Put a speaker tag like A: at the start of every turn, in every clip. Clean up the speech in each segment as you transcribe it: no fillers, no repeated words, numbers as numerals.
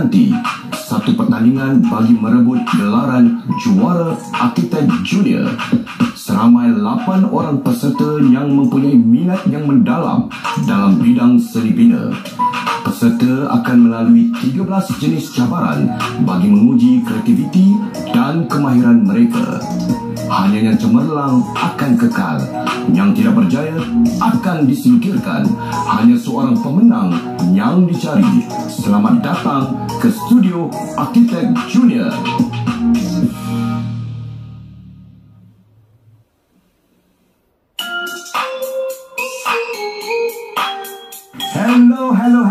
A: menanti satu pertandingan bagi merebut gelaran juara arkitek junior. Seramai 8 orang peserta yang mempunyai minat yang mendalam dalam bidang seni bina. Peserta akan melalui 13 jenis cabaran bagi menguji kreativiti dan kemahiran mereka. Hanya yang cemerlang akan kekal, yang tidak berjaya akan disingkirkan. Hanya seorang pemenang yang dicari. Selamat datang ke Studio Arkitek Junior.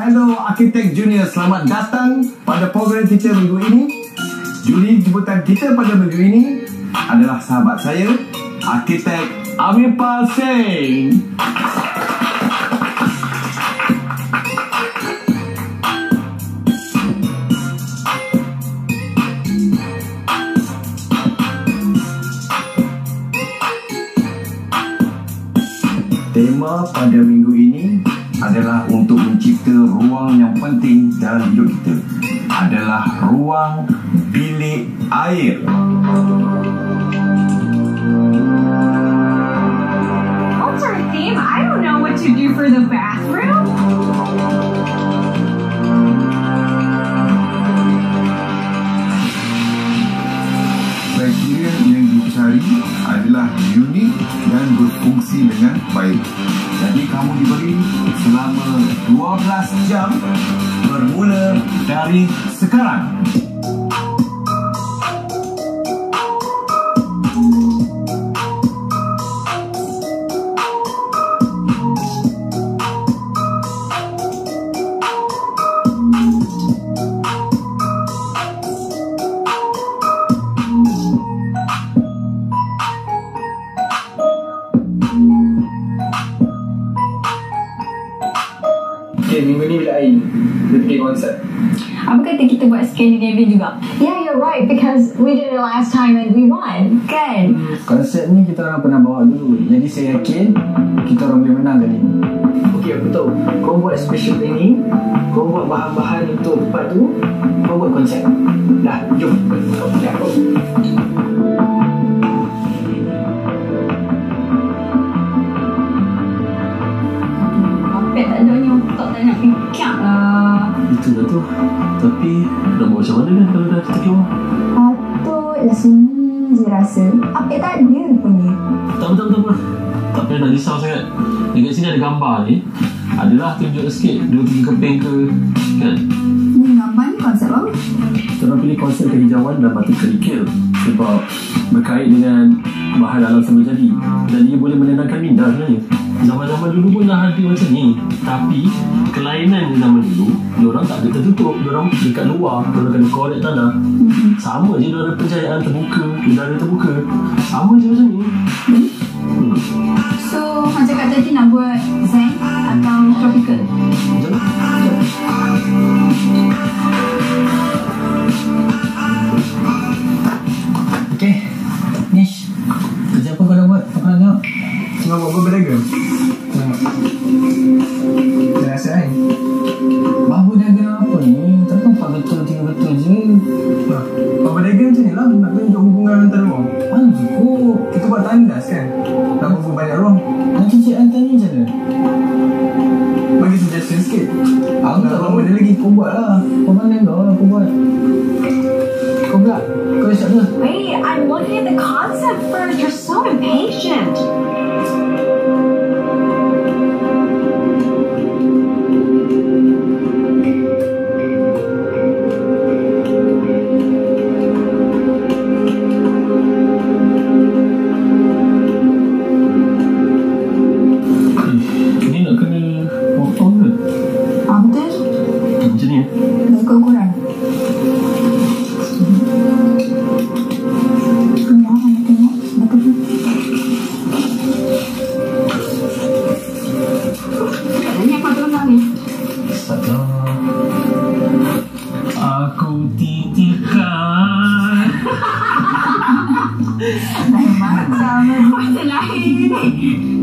A: Hello Arkitek Junior, selamat datang pada program kita minggu ini. Juri jemputan kita pada minggu ini adalah sahabat saya, Arkitek Amirpal Singh. Tema pada minggu ini adalah untuk mencipta ruang yang penting dalam hidup kita. Adalah ruang bilik air.
B: What's our theme? I don't know what to do for the bathroom.
C: Kriteria yang dicari adalah unik dan berfungsi dengan baik.
A: Jadi kamu diberi selama 12 jam bermula dari sekarang.
D: Minggu ni bila Ain dia pergi konsert.
B: Apa kata kita buat Scandinavian juga?
E: Yeah, you're right, because we did it last time and we won.
B: Kan?
D: Konsert ni kita orang pernah bawa dulu. Jadi saya yakin kita orang boleh menang kali ni. Okey, aku tahu. Kau buat special planning, kau buat bahan-bahan untuk tempat tu, kau buat konsert. Dah, jom. Kau pergi aku.
B: Tak ada ni otak tak nak fikir lah.
F: Itulah tu. Tapi nak buat macam mana kan kalau dah kita keluar?
E: Patutlah sini je rasa. Apik tak ada rupanya.
F: Tak. Tak payah nak risau sangat. Dekat sini ada gambar ni. Adalah tunjuk sikit 2-3 keping ke kan?
E: Gambar ni konsep apa?
F: Kita orang pilih konsep kehijauan dan batu kerikil sebab berkait dengan bahan alam semula jadi dan ia boleh menenangkan minda sebenarnya. Zaman-zaman dulu pun dah ada macam ni. Tapi kelainan zaman dulu, diorang tak ada tertutup. Diorang dekat luar, diorang kena korek tanah. Sama je diorang penjayaan terbuka, udara terbuka. Sama je macam ni.
B: So, macam kat tadi nak buat zen atau tropical?
F: Jom.
D: Okey. Nish, kerja apa kau dah buat? Apa nak tengok? Cuma buat berdaga. Saya rasa kan?
F: Babu dagang apa ni? Tak nampak betul je.
D: Buat berdaga macam ni lah. Nak tunjuk hubungan antara orang.
F: Mana cukup?
D: Kita buat tandas kan? Tak berapa banyak ruang.
F: Nak cicik hantar ni macam mana?
D: Bagi suggestion sikit.
F: Aku tak
D: tahu benda lagi. Kau buat lah.
F: Kau pandai kau lah aku buat. Kau pula. Kau siap ke?
B: Wait, I'm looking at the concept first. You're so impatient.
F: Ni nak kena potong ke?
E: Betul?
F: Macam ni
E: Lebih kurang. Mana tengok? Betul.
B: Ini apa tu nak ni?
F: Salah. Aku titipkan.
B: Macam lain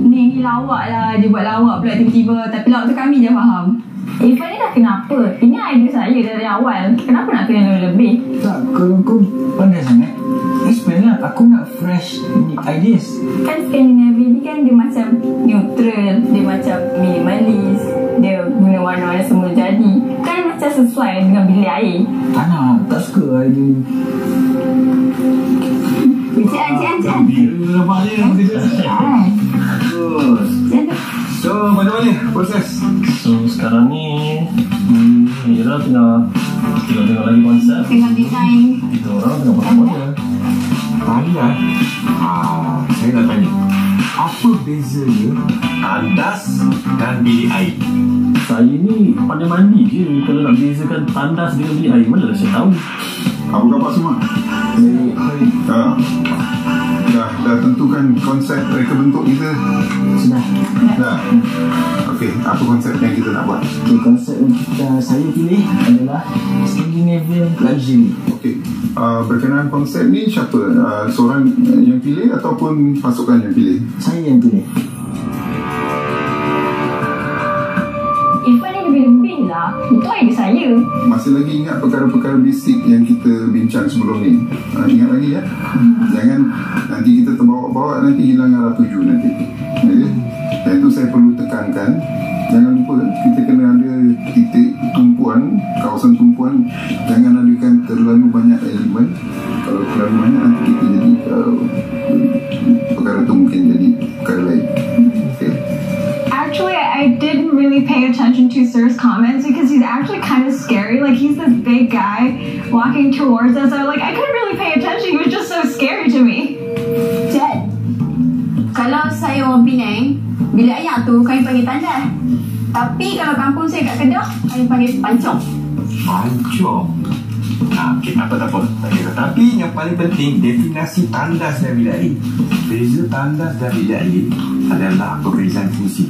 B: ni lawak lah. Dia buat lawak pula tiba-tiba. Tapi lawak tu kami je faham.
E: Irfan ni dah kenapa? Ini idea saya dari awal.
B: awal. Kenapa nak kena lebih?
D: Tak, kalau kau pandai sangat, explain lah. Aku nak fresh ideas.
E: Kan Scandinavia ni kan dia macam neutral, dia macam minimalis, dia guna warna-warna semula jadi. Kan macam sesuai dengan bilik air.
D: Tak nak, tak suka idea ni.
E: Cik.
C: Bila nampaknya bagus. So macam mana proses?
F: So sekarang ni Mira tengah tengok lagi konsep.
E: Tengah design.
F: Kita orang tengah pasal-pasal.
C: Talian. Saya nak tanya, apa bezanya tandas dan bilik air?
F: Saya ni pandai mandi je. Kalau nak bezakan tandas dengan bilik air, mana saya tahu.
C: Apa khabar semua? Dah tentukan konsep reka bentuk kita?
D: Sudah.
C: Dah. Okey, apa konsep yang kita nak buat?
D: Okay, konsep yang saya pilih adalah Scandinavian luxury.
C: Okey, berkenaan konsep ni siapa? Seorang yang pilih ataupun pasukan yang pilih?
D: Saya yang pilih.
B: Irfan ni lebih-lebih lah. Itu idea saya.
C: Masih lagi ingat perkara-perkara basic yang kita bincang sebelum ni? Ingat lagi ya? Jangan nanti kita terbawa-bawa, nanti hilang arah tuju nanti. Okay? Dan itu saya perlu tekankan. Jangan lupa kita kena ada titik tumpuan, kawasan tumpuan. Jangan adakan terlalu banyak elemen. Kalau terlalu banyak nanti kita jadi perkara tu mungkin jadi perkara lain. Okay?
B: Actually, I didn't really pay attention to Sir's comments because he's actually kind of scary. Like, he's this big guy walking towards us. I couldn't really pay attention. He was just so scary to me.
E: Jad, kalau saya orang Penang, bilik air tu kami panggil tandas. Tapi kalau kampung saya kat Kedah, kami panggil pancong.
A: Pancong. Okay, tak apa. Tapi yang paling penting, definasi tandas dan bilik air. Beza tandas dan bilik air adalah perbezaan fungsi.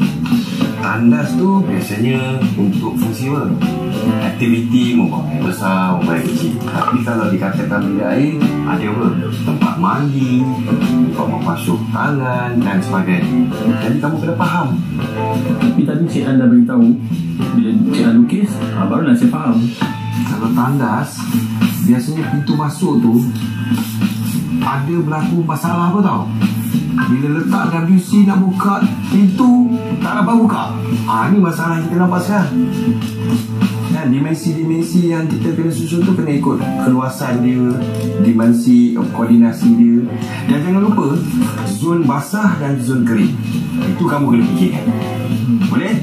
A: Tandas tu biasanya untuk fungsi apa? Aktiviti membuang air besar, membuang air kecil. Tapi kalau dikatakan bilik air, ada apa? Tempat mandi, tempat membasuh tangan dan sebagainya. Jadi kamu kena faham.
F: Tapi tadi Cik An dah beritahu, bila Cik An lukis, barulah saya faham.
A: Kalau tandas, biasanya pintu masuk tu ada berlaku masalah apa tau. Bila letak WC nak buka pintu, tak dapat buka. Ni masalah yang kita nampak sekarang. Dan dimensi-dimensi yang kita kena susun tu kena ikut keluasan dia, dimensi koordinasi dia. Dan jangan lupa zon basah dan zon kering. Itu kamu kena fikirkan. Boleh?